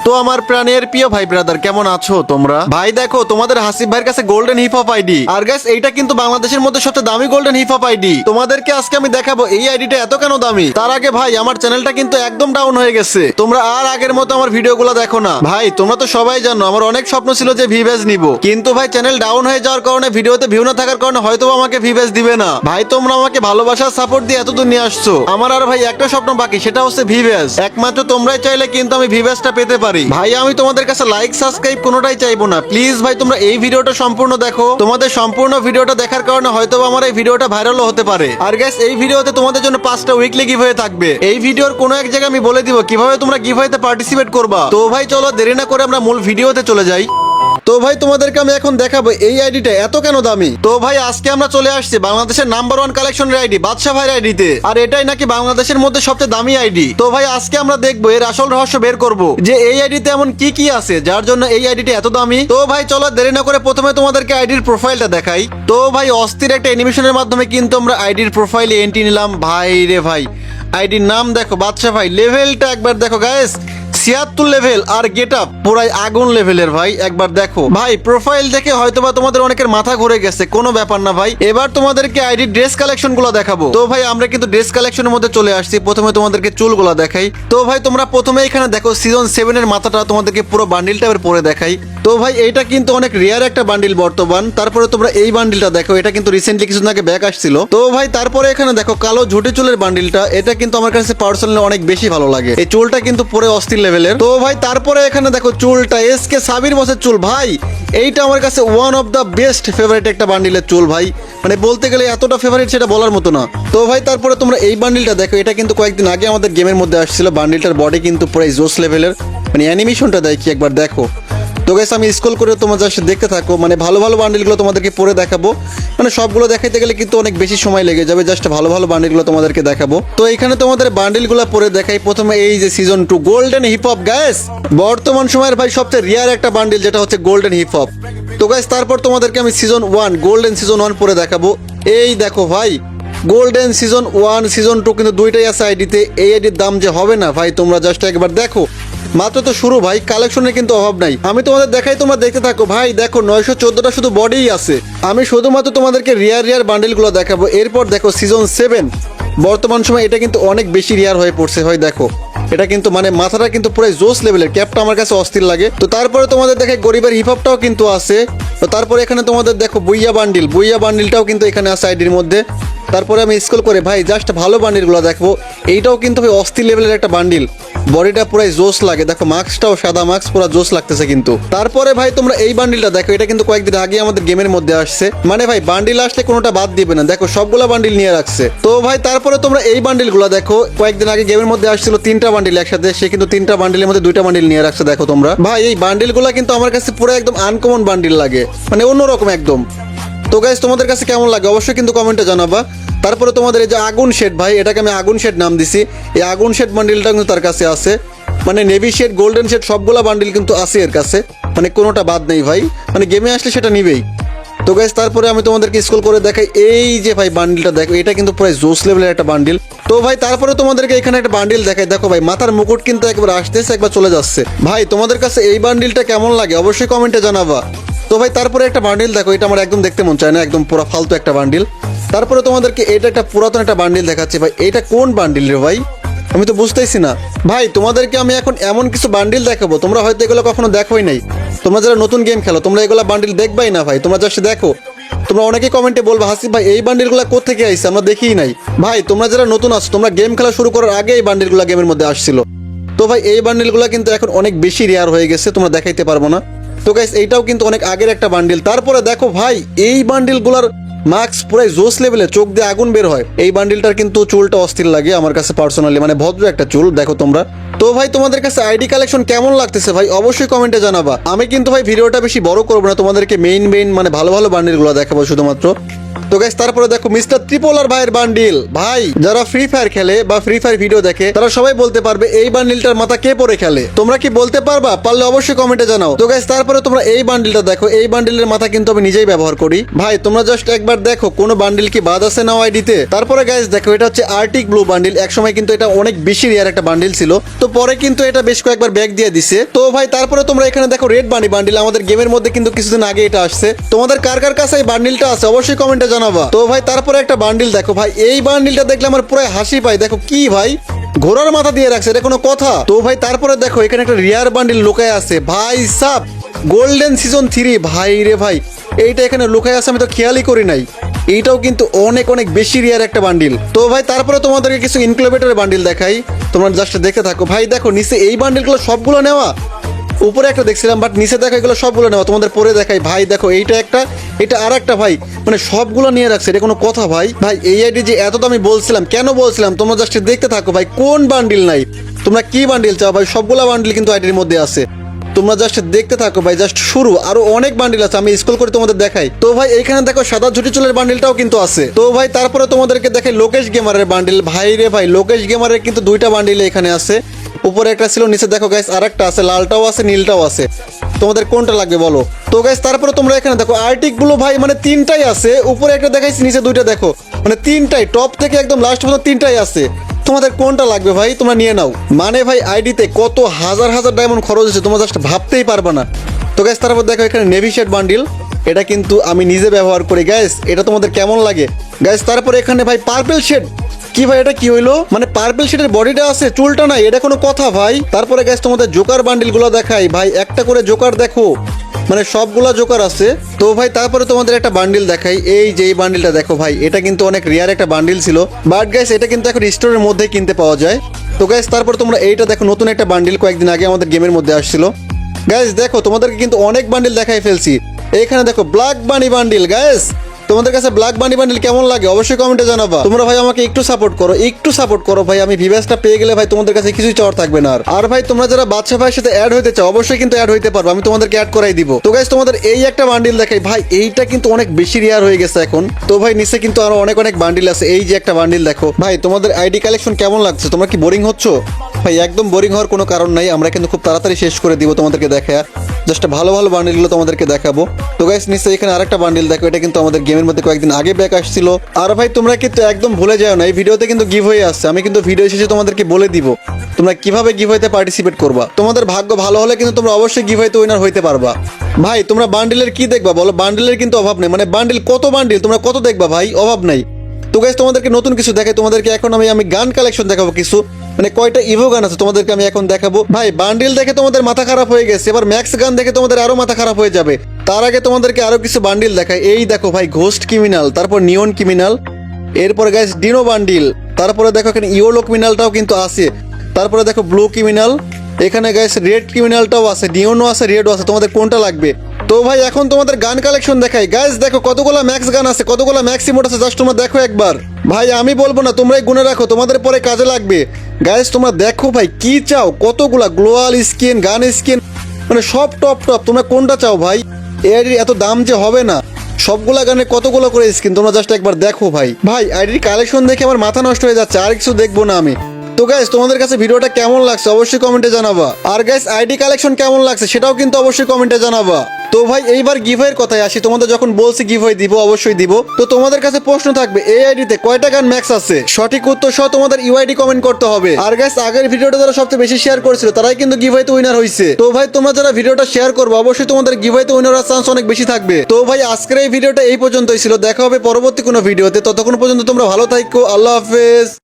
তো আমার প্রাণের প্রিয় ভাই ব্রাদার কেমন আছো তোমরা? ভাই দেখো তোমাদের হাসিব ভাইয়ের কাছে গোল্ডেন হিপ হপ আইডি, আর গাইস এইটা কিন্তু বাংলাদেশের মধ্যে সবচেয়ে দামি গোল্ডেন হিপ হপ আইডি। তোমাদেরকে আজকে আমি দেখাবো এই আইডিটা এত কেন দামি। তার আগে ভাই আমার চ্যানেলটা কিন্তু একদম ডাউন হয়ে গেছে, তোমরা আর আগের মতো আমার ভিডিওগুলো দেখো না। ভাই তোমরা তো সবাই জানো আমার অনেক স্বপ্ন ছিল যে ভিভেজ নিব, কিন্তু ভাই চ্যানেল ডাউন হয়ে যাওয়ার কারণে ভিডিওতে ভিউ না থাকার কারণে হয়তো আমাকে ভিভেজ দিবে না। ভাই তোমরা আমাকে ভালোবাসার সাপোর্ট দিয়ে এতদূর নিয়ে আসছো, আমার আর ভাই একটা স্বপ্ন বাকি, সেটা হচ্ছে ভিভেজ। একমাত্র তোমরাই চাইলে কিন্তু আমি ভিভেজটা পেতে পারি। ভাই আমি তোমাদের কাছে লাইক সাবস্ক্রাইব কোনোটাই চাইবো না, প্লিজ ভাই তোমরা এই ভিডিওটা সম্পূর্ণ দেখো। তোমাদের সম্পূর্ণ ভিডিওটা দেখার কারণে হয়তো আমার এই ভিডিওটা ভাইরালও হতে পারে। আর গাইস এই ভিডিওতে তোমাদের জন্য 5টা উইকলি গিভওয়ে থাকবে। এই ভিডিওর কোনো এক জায়গায় আমি বলে দিব কিভাবে তোমরা গিভওয়েতে পার্টিসিপেট করবা। তো ভাই চলো দেরি না করে আমরা মূল ভিডিওতে চলে যাই। তো ভাই তোমাদেরকে আমি এখন দেখাবো এই আইডিটা এত কেন দামি। তো ভাই আজকে আমরা চলে আসছি বাংলাদেশের নাম্বার 1 কালেকশনের আইডি বাদশা ভাইয়ের আইডিতে, আর এটাই নাকি বাংলাদেশের মধ্যে সবচেয়ে দামি আইডি। তো ভাই আজকে আমরা দেখবো এর আসল রহস্য বের করব, যে এই আইডিতে এমন কি কি আছে যার জন্য এই আইডিটা এত দামি। তো ভাই চলো দেরি না করে প্রথমে তোমাদেরকে আইডির প্রোফাইলটা দেখাই। তো ভাই অস্থির একটা অ্যানিমেশনের মাধ্যমে কিন্তু আমরা আইডির প্রোফাইলে এন্ট্রি নিলাম। ভাই রে ভাই আইডির নাম দেখো বাদশা ভাই, লেভেলটা একবার দেখো গাইস 76 লেভেল, আর গেট আপ পুরাই আগুন লেভেলের। ভাই একবার দেখো ভাই প্রোফাইল দেখে হয়তোবা তোমাদের অনেকের মাথা ঘুরে গেছে, কোনো ব্যাপার না ভাই। এবার তোমাদেরকে আইডি ড্রেস কালেকশন গুলো দেখাবো। তো ভাই আমরা কিন্তু ড্রেস কালেকশনের মধ্যে চলে আসছি। প্রথমে তোমাদেরকে চুলগুলো দেখাই। তো ভাই তোমরা প্রথমে এখানে দেখো সিজন 7 এর মাথাটা তোমাদেরকে পুরো বান্ডিলটা এবার পরে দেখাই। তো ভাই এইটা কিন্তু অনেক রেয়ার একটা বান্ডিল বর্তমান। তারপরে তোমরা এই বান্ডিলটা দেখো, এটা কিন্তু রিসেন্টলি কিছুদিন আগে ব্যাক আসছিল। তো ভাই তারপরে এখানে দেখো কালো ঝুটি চুলের বান্ডিলটা, এটা কিন্তু আমার কাছে পার্সোনালি অনেক বেশি ভালো লাগে। এই চুলটা কিন্তু পুরো অস্থির লেভেলের। তো ভাই তারপরে এখানে দেখো চুলটা এসকে সাবির বসের চুল। ভাই এইটা আমার কাছে one of the best favourite একটা বান্ডিলের চুল ভাই, মানে বলতে গেলে এতটা ফেভারিট সেটা বলার মতো না। তো ভাই তারপরে তোমরা এই বান্ডিলটা দেখো, এটা কিন্তু কয়েকদিন আগে আমাদের গেমের মধ্যে আসছিল। বান্ডিলটার বডি কিন্তু পুরো জোস লেভেলের, মানে অ্যানিমেশনটা দেখি একবার দেখো। তো গাইস আমি স্ক্রল করে তোমরা জাস্ট দেখতে থাকো, মানে ভালো ভালো বান্ডিলগুলো তোমাদেরকে পরে দেখাবো। মানে সবগুলো দেখাইতে গেলে কিন্তু অনেক বেশি সময় লেগে যাবে, জাস্ট ভালো ভালো বান্ডিলগুলো তোমাদেরকে দেখাবো। তো এখানে তোমাদের বান্ডিলগুলো পরে দেখাই। প্রথমে এই যে season 2 golden hip hop guys, বর্তমান সময়ের ভাই সবচেয়ে রিয়ার একটা বান্ডিল যেটা হচ্ছে গোল্ডেন হিপ হপ। তো গাইস তারপর তোমাদেরকে আমি সিজন 1 গোল্ডেন সিজন 1 পরে দেখাবো। এই দেখো ভাই গোল্ডেন সিজন 1 সিজন 2 কিন্তু দুইটাই আছে আইডিতে। এই আইডির দাম যে হবে না ভাই, তোমরা জাস্ট একবার দেখো, মাত্র তো শুরু ভাই, কালেকশনের কিন্তু অভাব নাই। আমি তোমাদের দেখাই, তোমরা দেখতে থাকো। ভাই দেখো 914টা শুধু বডিই আছে। আমি শুধুমাত্র তোমাদেরকে রিয়ার বান্ডেলগুলো দেখাবো। এরপর দেখো সিজন 7 বর্তমান সময় এটা কিন্তু অনেক বেশি রিয়ার হয়ে পড়ছে ভাই। দেখো এটা কিন্তু মানে মাথাটা কিন্তু পুরো জোস লেভেলের, ক্যাপটা আমার কাছে অস্থির লাগে। তো তারপরে তোমাদের দেখে গরিবের হিপহপটাও কিন্তু আছে। তো তারপরে এখানে তোমাদের দেখো বুইয়া বান্ডিলটাও কিন্তু এখানে আছে আইডির মধ্যে। তারপরে আমি স্ক্রল করে ভাই জাস্ট ভালো বান্ডিলগুলো দেখবো। এইটাও কিন্তু ভাই অস্থির লেভেলের একটা বান্ডিল, বডিটা পুরাই জোস লাগে। দেখো মাস্কটাও সাদা মাস্ক, পুরো জোস লাগতেছে কিন্তু। তারপরে ভাই তোমরা এই বান্ডিলটা দেখো, এটা কিন্তু কয়েকদিন আগে আমাদের গেমের মধ্যে আসছে। মানে ভাই বান্ডিল আসলে কোনোটা বাদ দিবে না, দেখো সবগুলা বান্ডিল নিয়ে রাখছে। তো ভাই তারপরে তোমরা এই বান্ডিলগুলো দেখো, কয়েকদিন আগে গেমের মধ্যে আসছিল 3টা বান্ডিল একসাথে, সে কিন্তু 3টা বান্ডিলের মধ্যে 2টা বান্ডিল নিয়ে রাখছে। দেখো তোমরা ভাই এই বান্ডিলগুলো কিন্তু আমার কাছে পুরো একদম আনকমন বান্ডিল লাগে, মানে অন্যরকম একদম। তো গাইস তোমাদের কাছে কেমন লাগে অবশ্যই কিন্তু কমেন্টে জানাবা। তারপরে তোমাদের এই যে আগুন শেড ভাই, এটাকে আমি আগুন শেড নাম দিছি। এই আগুন শেড বান্ডিলটা কিন্তু তার কাছে আছে, মানে নেভি শেড গোল্ডেন শেড সবগুলা বান্ডিল কিন্তু আছে এর কাছে, মানে কোনোটা বাদ নেই ভাই, মানে গেমে আসলে সেটা নিবেই। তো গাইস তারপরে আমি তোমাদেরকে স্ক্রল করে দেখাই। এই যে ভাই বান্ডিলটা দেখো, এটা কিন্তু প্রায় জোস লেভেলের একটা বান্ডিল। তো ভাই তারপরে তোমাদেরকে এখানে একটা বান্ডিল দেখাই। দেখো ভাই মাথার মুকুট কিন্তু একবার আসতেছে একবার চলে যাচ্ছে। ভাই তোমাদের কাছে এই বান্ডিলটা কেমন লাগে অবশ্যই কমেন্টে জানাবা। তো ভাই তারপরে একটা বান্ডিল দেখো, এটা আমার একদম দেখতে মন চায় না, একদম পুরো ফালতু একটা বান্ডিল। তারপরে তোমাদেরকে এটা একটা পুরাতন একটা বান্ডিল দেখাচ্ছি। ভাই এটা কোন বান্ডিল রে ভাই, আমি তো বুঝতেইছি না। ভাই তোমাদেরকে আমি এখন এমন কিছু বান্ডিল দেখাবো, তোমরা হয়তো এগুলো কখনো দেখোই নাই। তোমরা যারা নতুন গেম খেলো তোমরা এগুলো বান্ডিল দেখবাই না ভাই, তোমরা জাস্ট দেখো। তোমরা অনেকেই কমেন্টে বলবা হাসিব ভাই এই বান্ডিলগুলো কোত্থেকে আইছে, আমরা দেখিই নাই। ভাই তোমরা যারা নতুন আছো, তোমরা গেম খেলা শুরু করার আগে এই বান্ডিলগুলো গেমের মধ্যে আসছিল। তো ভাই এই বান্ডিলগুলো কিন্তু এখন অনেক বেশি রেয়ার হয়ে গেছে, তোমরা দেখাইতে পারবো না। তো গাইস এইটাও কিন্তু অনেক আগের একটা বান্ডিল। তারপরে দেখো ভাই এই বান্ডিলগুলোর মাস্ক পুরাই জোস লেভেলে, চোখ দিয়ে আগুন বের হয়। এই বান্ডিলটার কিন্তু চুলটা অস্থির লাগে আমার কাছে পার্সোনালি, মানে ভদ্র একটা চুল দেখো তোমরা। তো ভাই তোমাদের কাছে আইডি কালেকশন কেমন লাগতেছে ভাই অবশ্যই কমেন্টে জানাবা। আমি কিন্তু ভাই ভিডিওটা বেশি বড় করবো না, তোমাদেরকে মেইন মানে ভালো ভালো বান্ডিলগুলো দেখাবো শুধুমাত্র। তো গাইস তারপরে দেখো মিস্টার ত্রিপোলার ভাইয়ের বান্ডিল। ভাই যারা ফ্রি ফায়ার খেলে বা ফ্রি ফায়ার ভিডিও দেখে তারা সবাই বলতে পারবে এই বান্ডিলটার মাথা কে পরে খেলে। তোমরা কি বলতে পারবা? পারলে অবশ্যই কমেন্টে জানাও। তো গাইস তারপরে তোমরা এই বান্ডিলটা দেখো, এই বান্ডিলের মাথা কিন্তু আমি নিজেই ব্যবহার করি। ভাই তোমরা জাস্ট একবার দেখো কোনো বান্ডিল কি বাদ আছে না আইডিতে। তারপরে গাইস দেখো এটা হচ্ছে আর্টিক ব্লু বান্ডিল। একসময় কিন্তু এটা অনেক বেশি রেয়ার একটা বান্ডিল ছিল, তো পরে কিন্তু এটা বেশ কয়েকবার ব্যাগ দিয়ে দিছে। তো ভাই তারপরে তোমরা এখানে দেখো রেড বান্ডি বান্ডিল, আমাদের গেমের মধ্যে কিন্তু কিছুদিন আগে এটা আসছে। তোমাদের কার কার কাছে এই বান্ডিলটা আছে অবশ্যই কমেন্টে জানাবা। তো ভাই তারপরে একটা বান্ডিল দেখো, ভাই এই বান্ডিলটা দেখলে আমার পুরো হাসি পায়। দেখো কি ভাই ঘোড়ার মাথা দিয়ে রাখছে, এটা কোনো কথা? তো ভাই তারপরে দেখো এখানে একটা রিয়ার বান্ডিল লুকায় আছে। ভাই সাব গোল্ডেন সিজন 3 ভাই রে ভাই, এইটা এখানে লুকায় আছে আমি তো খেয়ালই করি নাই। এইটাও কিন্তু অনেক অনেক বেশি রিয়ার একটা বান্ডিল। তো ভাই তারপরে তোমাদেরকে কিছু ইনক্লুবেটরের বান্ডিল দেখাই, তোমরা জাস্ট দেখে থাকো। ভাই দেখো নিচে এই বান্ডিলগুলো সবগুলো নেওয়া, উপরে একটা দেখছিলাম বাট নিচে দেখো এগুলো সবগুলো নেওয়া। তোমাদের পরে দেখাই। ভাই দেখো এইটা একটা, এটা আর একটা, ভাই মানে সবগুলো নিয়ে রাখছে, এটা কোনো কথা? ভাই ভাই এই আইডি যে এত দামি বলছিলাম, কেন বলছিলাম তোমরা জাস্ট দেখতে থাকো। ভাই কোন বান্ডিল নাই, তোমরা কি বান্ডিল চাও? ভাই সবগুলা বান্ডিল কিন্তু আইডির মধ্যে আছে, তোমরা জাস্ট দেখতে থাকো। ভাই জাস্ট শুরু, আরো অনেক বান্ডিল আছে, আমি স্ক্রল করে তোমাদের দেখাই। তো ভাই এখানে দেখো সাদা ঝুটি চুলের বান্ডিলটাও কিন্তু আছে। তো ভাই তারপরে তোমাদেরকে দেখাই লোকেশ গেমারের বান্ডিল। ভাই রে ভাই লোকেশ গেমারের কিন্তু দুইটা বান্ডিল এখানে আছে, উপরে একটা ছিল নিচে দেখো গাইস আরেকটা আছে, লালটাও আছে নীলটাও আছে। তোমাদের কোনটা লাগবে বলো? তো গাইস তারপরে তোমরা এখানে দেখো আর্টিক ব্লু ভাই মানে তিনটাই আছে, উপরে একটা দেখাইছি নিচে দুইটা দেখো, মানে তিনটাই টপ থেকে একদম লাস্ট পর্যন্ত তিনটাই আছে। তোমাদের কোনটা লাগবে ভাই তোমরা নিয়ে নাও। মানে ভাই আইডিতে কত হাজার হাজার ডায়মন্ড খরচ হচ্ছে তোমরা জাস্ট ভাবতেই পারবে না। তো গাইস তারপর দেখো এখানে নেভি শেড বান্ডিল, এটা কিন্তু আমি নিজে ব্যবহার করি গাইস, এটা তোমাদের কেমন লাগে গাইস? তারপরে এখানে ভাই পার্পল শেড, কি ভাই এটা কি হইলো? মানে পার্পল শেডের বডিটা আছে চুলটা নাই, এটা কোনো কথা ভাই? তারপরে গাইস তোমাদের জোকার বান্ডিল গুলো দেখাই। ভাই একটা করে জোকার দেখো, মানে সবগুলা জোকার আছে। তো ভাই তারপরে তোমাদের একটা বান্ডিল দেখাই, এই যে এই বান্ডিলটা দেখো ভাই, এটা কিন্তু অনেক রিয়ার একটা বান্ডিল ছিল, বাট গাইস এটা কিন্তু এখন স্টোরের মধ্যে কিনতে পাওয়া যায়। তো গাইস তারপর তোমরা এইটা দেখো নতুন একটা বান্ডিল কয়েকদিন আগে আমাদের গেমের মধ্যে আসছিল। গাইস দেখো তোমাদেরকে কিন্তু অনেক বান্ডিল দেখাই ফেলছি। এখানে দেখো ব্ল্যাক বানি বান্ডিল। গাইস তোমাদের কাছে ব্ল্যাক বানি বান্ডিল কেমন লাগে অবশ্যই কমেন্টে জানাবা। তোমরা ভাই আমাকে একটু সাপোর্ট করো, একটু সাপোর্ট করো ভাই, আমি ভিউয়ার্সটা পেয়ে গেলে ভাই তোমাদের কাছে কিছুই চাওয়ার থাকবে না। আর ভাই তোমরা যারা বাদশা ভাইয়ের সাথে অ্যাড হইতে চাও অবশ্যই কিন্তু অ্যাড হইতে পারবো, আমি তোমাদেরকে অ্যাড করাই দিব। তো গাইস তোমাদের এই একটা বান্ডিল দেখাই, ভাই এইটা কিন্তু অনেক বেশি রেয়ার হয়ে গেছে এখন। তো ভাই নিচে কিন্তু আরো অনেক অনেক বান্ডিল আছে, এই যে একটা বান্ডিল দেখো। ভাই তোমাদের আইডি কালেকশন কেমন লাগছে? তোমরা কি বোরিং হচ্ছ? ভাই একদম বোরিং হওয়ার কোনো কারণ নাই, আমরা কিন্তু খুব তাড়াতাড়ি শেষ করে দিব তোমাদেরকে দেখা, জাস্ট ভালো ভালো বান্ডিলগুলো তোমাদেরকে দেখাবো। তো গাইস নিচে এখানে আরেকটা বান্ডিল দেখো, এটা কিন্তু আমাদের গেমের মধ্যে কয়েকদিন আগে ব্যাক আসছিল। আর ভাই তোমরা কিন্তু একদম ভুলে যাও না, এই ভিডিওতে কিন্তু গিভ হয়ে আসছে, আমি কিন্তু ভিডিও শেষে তোমাদেরকে বলে দিব তোমরা কিভাবে গিভ হইতে পার্টিসিপেট করবা। তোমাদের ভাগ্য ভালো হলে কিন্তু তোমরা অবশ্যই গিভ হইতে উইনার হইতে পারবা। ভাই তোমরা বান্ডিলের কি দেখবা বলো? বান্ডিলের কিন্তু অভাব নেই, মানে বান্ডিল কত বান্ডিল তোমরা কত দেখবা ভাই, অভাব নাই। তো গাইস তোমাদেরকে নতুন কিছু দেখাই, তোমাদেরকে এখন আমি গান কালেকশন দেখাবো কিছু, মানে কয়টা ইভো গান আছে তোমাদেরকে আমি এখন দেখাবো। ভাই বান্ডিল দেখে তোমাদের মাথা খারাপ হয়ে গেছে, এবার ম্যাক্স গান দেখে তোমাদের আরো মাথা খারাপ হয়ে যাবে। তার আগে তোমাদেরকে আরো কিছু বান্ডিল দেখাই, এই দেখো ভাই ঘোস্ট ক্রিমিনাল, তারপর নিয়ন ক্রিমিনাল, এরপরে গাইস ডিনো বান্ডিল, তারপরে দেখো এখানে ইওলো ক্রিমিনালটাও কিন্তু আছে, তারপরে দেখো ব্লু ক্রিমিনাল, এখানে গাইস রেড ক্রিমিনালটাও আছে, নিয়নও আছে, রেডও আছে। তোমাদের কোনটা লাগবে? তো ভাই এখন তোমাদের গান কালেকশন দেখাই। গাইস দেখো কতগুলো ম্যাক্স গান আছে, কতগুলো ম্যাক্স ইমোট আছে, জাস্ট তোমরা দেখো একবার। ভাই আমি বলবো না, তোমরাই গুনে রাখো, তোমাদের পরে কাজে লাগবে। গাইস তোমরা দেখো ভাই কি চাও, কতগুলা গ্লোয়াল স্কিন, গান স্কিন, মানে সব টপ টপ। তোমরা কোনটা চাও ভাই? এর এত দাম যে হবে না, সবগুলা গানে কতগুলো করে স্কিন তোমরা জাস্ট একবার দেখো ভাই। ভাই আইডির কালেকশন দেখে আমার মাথা নষ্ট হয়ে যাচ্ছে, আর কিছু দেখবো না আমি। তো গাইস তোমাদের কাছে ভিডিওটা কেমন লাগছে অবশ্যই কমেন্টে জানাবা, আর গাইস আইডি কালেকশন কেমন লাগছে সেটাও কিন্তু অবশ্যই কমেন্টে জানাবা। তো ভাই এইবার গিভওয়ের কথায় আসি, তোমাদের যখন বলছি গিভওয়ে দিব অবশ্যই দিব। তো তোমাদের কাছে প্রশ্ন থাকবে এই আইডিতে কয়টা গান ম্যাক্স আছে, সঠিক উত্তর সহ তোমাদের ইউআইডি কমেন্ট করতে হবে। আর গাইস আগের ভিডিওটা যারা সবচেয়ে বেশি শেয়ার করেছিল তারাই কিন্তু গিভওয়েতে উইনার হয়েছে। তো ভাই তোমরা যারা ভিডিওটা শেয়ার করবে অবশ্যই তোমাদের গিভওয়েতে উইনার হওয়ার চান্স অনেক বেশি থাকবে। তো ভাই আজকের এই ভিডিওটা এই পর্যন্তই ছিল, দেখা হবে পরবর্তী কোনো ভিডিওতে, ততক্ষণ পর্যন্ত তোমরা ভালো থাকো, আল্লাহ হাফেজ।